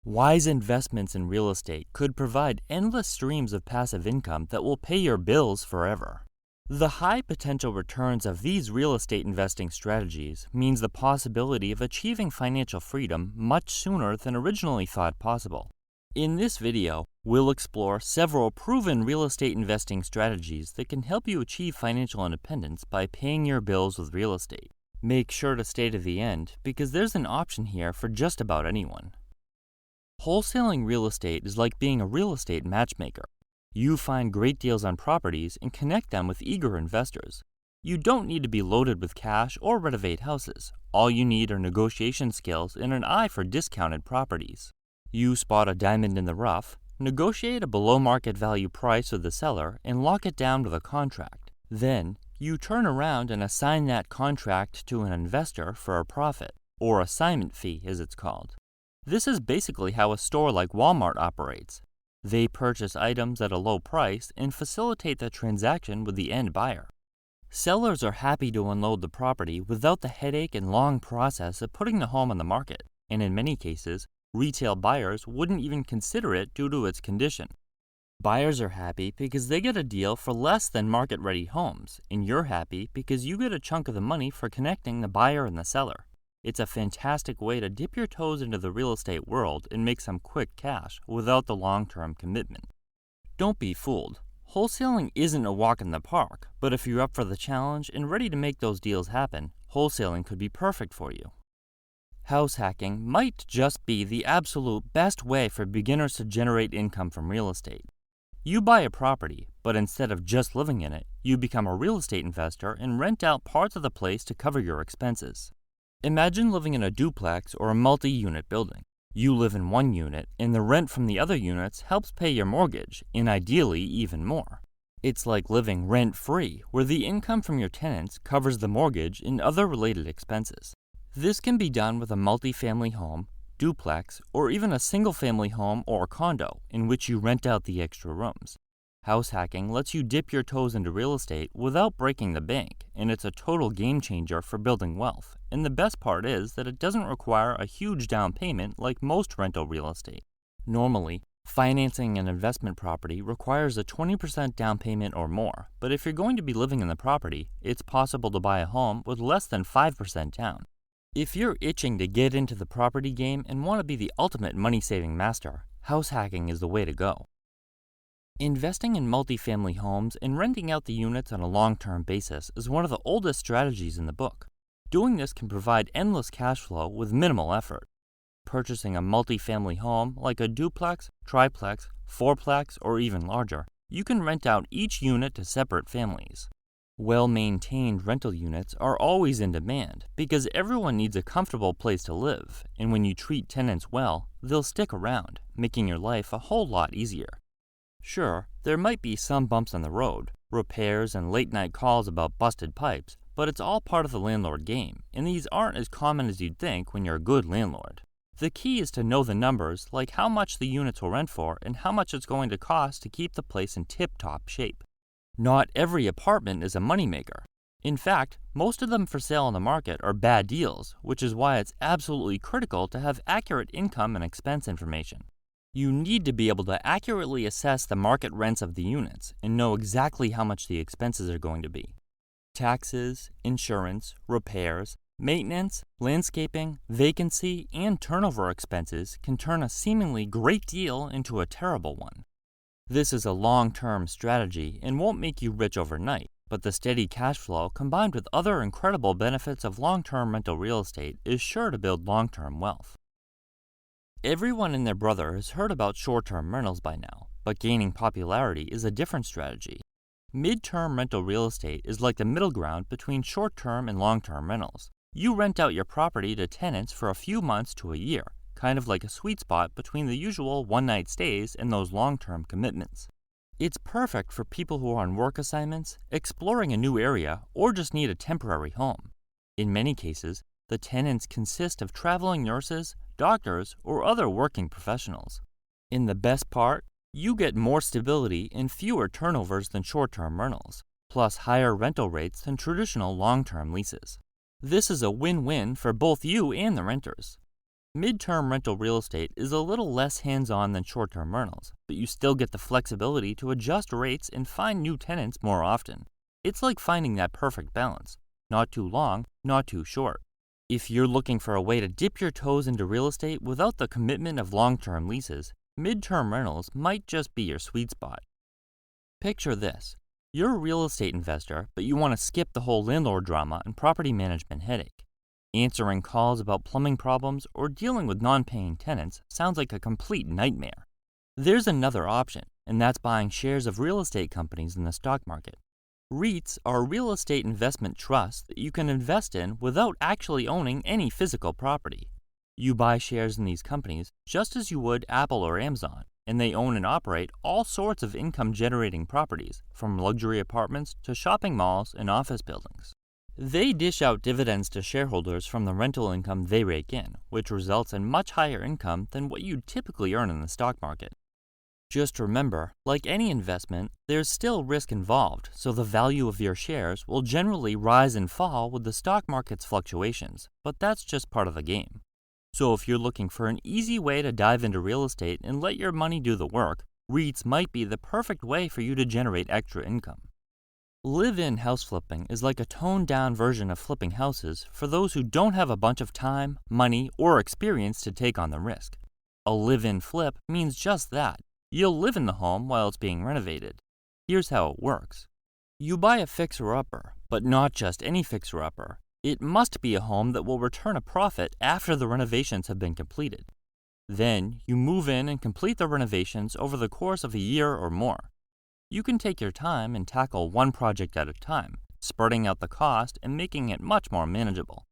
Wise investments in real estate could provide endless streams of passive income that will pay your bills forever. The high potential returns of these real estate investing strategies means the possibility of achieving financial freedom much sooner than originally thought possible. In this video, we'll explore several proven real estate investing strategies that can help you achieve financial independence by paying your bills with real estate. Make sure to stay to the end because there's an option here for just about anyone. Wholesaling real estate is like being a real estate matchmaker. You find great deals on properties and connect them with eager investors. You don't need to be loaded with cash or renovate houses. All you need are negotiation skills and an eye for discounted properties. You spot a diamond in the rough, negotiate a below market value price with the seller, and lock it down with a contract. Then, you turn around and assign that contract to an investor for a profit, or assignment fee as it's called. This is basically how a store like Walmart operates. They purchase items at a low price and facilitate the transaction with the end buyer. Sellers are happy to unload the property without the headache and long process of putting the home on the market, and in many cases, retail buyers wouldn't even consider it due to its condition. Buyers are happy because they get a deal for less than market-ready homes, and you're happy because you get a chunk of the money for connecting the buyer and the seller. It's a fantastic way to dip your toes into the real estate world and make some quick cash without the long-term commitment. Don't be fooled. Wholesaling isn't a walk in the park, but if you're up for the challenge and ready to make those deals happen, wholesaling could be perfect for you. House hacking might just be the absolute best way for beginners to generate income from real estate. You buy a property, but instead of just living in it, you become a real estate investor and rent out parts of the place to cover your expenses. Imagine living in a duplex or a multi-unit building. You live in one unit, and the rent from the other units helps pay your mortgage, and ideally even more. It's like living rent-free, where the income from your tenants covers the mortgage and other related expenses. This can be done with a multi-family home, duplex, or even a single-family home or condo in which you rent out the extra rooms. House hacking lets you dip your toes into real estate without breaking the bank, and it's a total game changer for building wealth. And the best part is that it doesn't require a huge down payment like most rental real estate. Normally, financing an investment property requires a 20% down payment or more, but if you're going to be living in the property, it's possible to buy a home with less than 5% down. If you're itching to get into the property game and want to be the ultimate money-saving master, house hacking is the way to go. Investing in multifamily homes and renting out the units on a long-term basis is one of the oldest strategies in the book. Doing this can provide endless cash flow with minimal effort. Purchasing a multifamily home like a duplex, triplex, fourplex, or even larger, you can rent out each unit to separate families. Well-maintained rental units are always in demand because everyone needs a comfortable place to live, and when you treat tenants well, they'll stick around, making your life a whole lot easier. Sure, there might be some bumps on the road, repairs and late-night calls about busted pipes, but it's all part of the landlord game, and these aren't as common as you'd think when you're a good landlord. The key is to know the numbers, like how much the units will rent for and how much it's going to cost to keep the place in tip-top shape. Not every apartment is a moneymaker. In fact, most of them for sale on the market are bad deals, which is why it's absolutely critical to have accurate income and expense information. You need to be able to accurately assess the market rents of the units and know exactly how much the expenses are going to be. Taxes, insurance, repairs, maintenance, landscaping, vacancy, and turnover expenses can turn a seemingly great deal into a terrible one. This is a long-term strategy and won't make you rich overnight, but the steady cash flow combined with other incredible benefits of long-term rental real estate is sure to build long-term wealth. Everyone and their brother has heard about short-term rentals by now, but gaining popularity is a different strategy. Midterm rental real estate is like the middle ground between short-term and long-term rentals. You rent out your property to tenants for a few months to a year, kind of like a sweet spot between the usual one-night stays and those long-term commitments. It's perfect for people who are on work assignments, exploring a new area, or just need a temporary home. In many cases, the tenants consist of traveling nurses, doctors, or other working professionals. In the best part, you get more stability and fewer turnovers than short-term rentals, plus higher rental rates than traditional long-term leases. This is a win-win for both you and the renters. Midterm rental real estate is a little less hands-on than short-term rentals, but you still get the flexibility to adjust rates and find new tenants more often. It's like finding that perfect balance. Not too long, not too short. If you're looking for a way to dip your toes into real estate without the commitment of long-term leases, midterm rentals might just be your sweet spot. Picture this. You're a real estate investor, but you want to skip the whole landlord drama and property management headache. Answering calls about plumbing problems or dealing with non-paying tenants sounds like a complete nightmare. There's another option, and that's buying shares of real estate companies in the stock market. REITs are real estate investment trusts that you can invest in without actually owning any physical property. You buy shares in these companies just as you would Apple or Amazon, and they own and operate all sorts of income-generating properties, from luxury apartments to shopping malls and office buildings. They dish out dividends to shareholders from the rental income they rake in, which results in much higher income than what you'd typically earn in the stock market. Just remember, like any investment, there's still risk involved, so the value of your shares will generally rise and fall with the stock market's fluctuations, but that's just part of the game. So if you're looking for an easy way to dive into real estate and let your money do the work, REITs might be the perfect way for you to generate extra income. Live-in house flipping is like a toned-down version of flipping houses for those who don't have a bunch of time, money, or experience to take on the risk. A live-in flip means just that. You'll live in the home while it's being renovated. Here's how it works. You buy a fixer-upper, but not just any fixer-upper. It must be a home that will return a profit after the renovations have been completed. Then, you move in and complete the renovations over the course of a year or more. You can take your time and tackle one project at a time, spreading out the cost and making it much more manageable.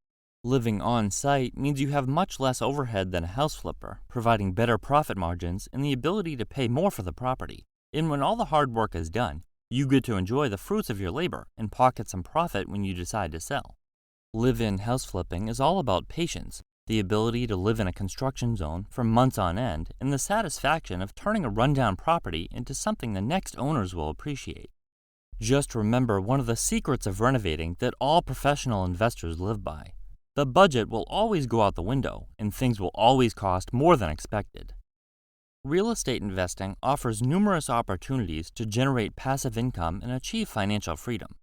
Living on-site means you have much less overhead than a house flipper, providing better profit margins and the ability to pay more for the property. And when all the hard work is done, you get to enjoy the fruits of your labor and pocket some profit when you decide to sell. Live-in house flipping is all about patience, the ability to live in a construction zone for months on end, and the satisfaction of turning a rundown property into something the next owners will appreciate. Just remember one of the secrets of renovating that all professional investors live by. The budget will always go out the window, and things will always cost more than expected. Real estate investing offers numerous opportunities to generate passive income and achieve financial freedom.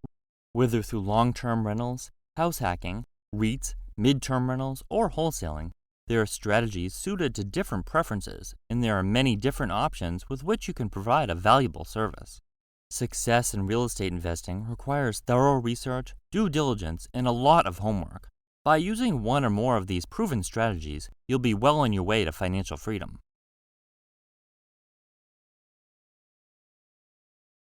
Whether through long-term rentals, house hacking, REITs, midterm rentals, or wholesaling, there are strategies suited to different preferences, and there are many different options with which you can provide a valuable service. Success in real estate investing requires thorough research, due diligence, and a lot of homework. By using one or more of these proven strategies, you'll be well on your way to financial freedom.